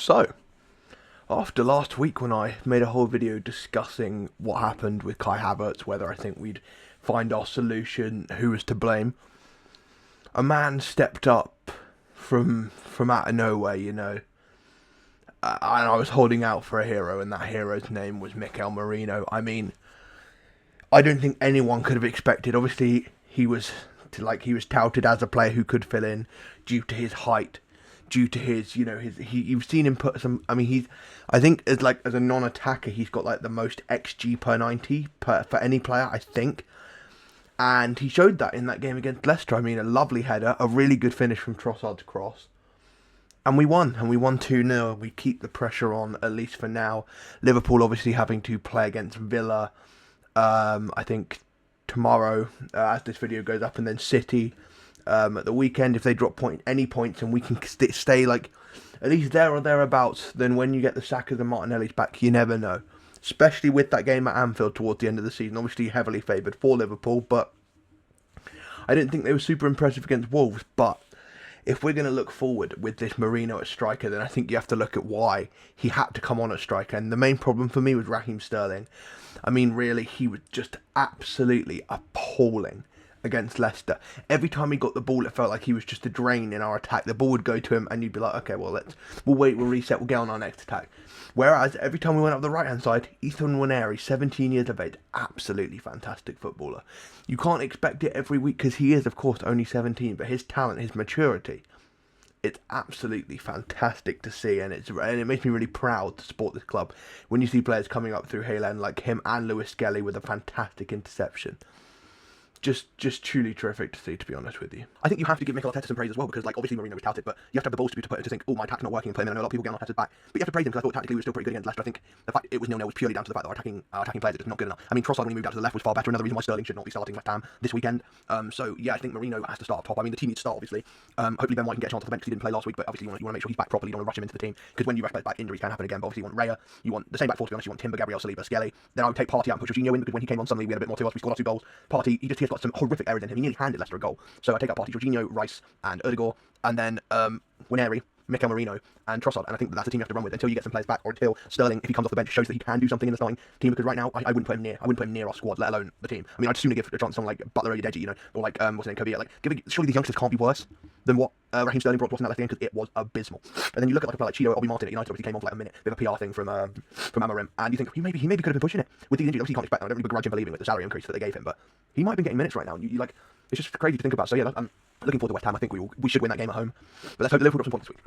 So, after last week when I made a whole video discussing what happened with Kai Havertz, whether I think we'd find our solution, who was to blame, a man stepped up from out of nowhere, and I was holding out for a hero, and that hero's name was Mikel Merino. I mean, I don't think anyone could have expected. Obviously, he was touted as a player who could fill in due to his height, due to his, you've seen him put some. I mean, I think as a non-attacker, he's got like the most XG per 90 for any player, I think. And he showed that in that game against Leicester. I mean, a lovely header, a really good finish from Trossard's cross. And we won 2-0. We keep the pressure on, at least for now. Liverpool obviously having to play against Villa, I think, tomorrow, as this video goes up, and then City at the weekend. If they drop any points and we can stay like at least there or thereabouts, then when you get the Sakas and Martinelli's back, you never know. Especially with that game at Anfield towards the end of the season. Obviously heavily favoured for Liverpool, but I didn't think they were super impressive against Wolves. But if we're going to look forward with this Merino at striker, then I think you have to look at why he had to come on at striker. And the main problem for me was Raheem Sterling. I mean, really, he was just absolutely appalling against Leicester. Every time he got the ball, it felt like he was just a drain in our attack. The ball would go to him, and you'd be like, okay, well, we'll wait, we'll reset, we'll get on our next attack. Whereas, every time we went up the right-hand side, Ethan Nwaneri, 17 years of age, absolutely fantastic footballer. You can't expect it every week, because he is, of course, only 17, but his talent, his maturity, it's absolutely fantastic to see, and it makes me really proud to support this club when you see players coming up through Hayland like him and Lewis Skelly with a fantastic interception. Just truly terrific to see, to be honest with you. I think you have to give Mikel Arteta some praise as well, because obviously Merino was touted, but you have to have the balls to think, oh, my attack's not working and play him. I know a lot of people get on Arteta's back, but you have to praise him, because I thought tactically he was still pretty good against Leicester. I think the fact it was 0-0 was purely down to the fact that our attacking players are just not good enough. I mean, Trossard when he moved out to the left was far better. Another reason why Sterling should not be starting West Ham this weekend. So yeah, I think Merino has to start up top. I mean, the team needs to start, obviously. Hopefully Ben White can get a chance off the bench because he didn't play last week, but obviously you want to make sure he's back properly. You don't want to rush him into the team, because when you rush back, injuries can happen again. But obviously you want Raya, you want the same back four, to be honest. You want Timber, Gabriel, Saliba, Skelly. Then I would take Partey out and put Jorginho in, because when he came on suddenly we had a bit more to us. We scored our 2 goals. Partey, he has got some horrific errors in him. He nearly handed Leicester a goal. So I take out Partey, Jorginho, Rice, and Odegaard, and then Nwaneri, Mikel Merino, and Trossard. And I think that's the team you have to run with until you get some players back, or until Sterling, if he comes off the bench, shows that he can do something in the starting team. Because right now, I wouldn't put him near our squad, let alone the team. I mean, I'd sooner give a chance to someone like Butler or Yadeji, or like what's his name, Kobe. Surely these youngsters can't be worse than what Raheem Sterling brought to us in that last game, because it was abysmal. And then you look at like a player like Chido, Obi Martin at United, obviously came on for like a minute, bit of a PR thing from Amarim, and you think he maybe could have been pushing it with these injuries. Obviously, you can't expect that. I don't really begrudge him believing with the salary increase that they gave him, but he might have been getting minutes right now. And you it's just crazy to think about. So yeah, I'm looking forward to West Ham. I think we should win that game at home. But let's hope Liverpool drop some points this week.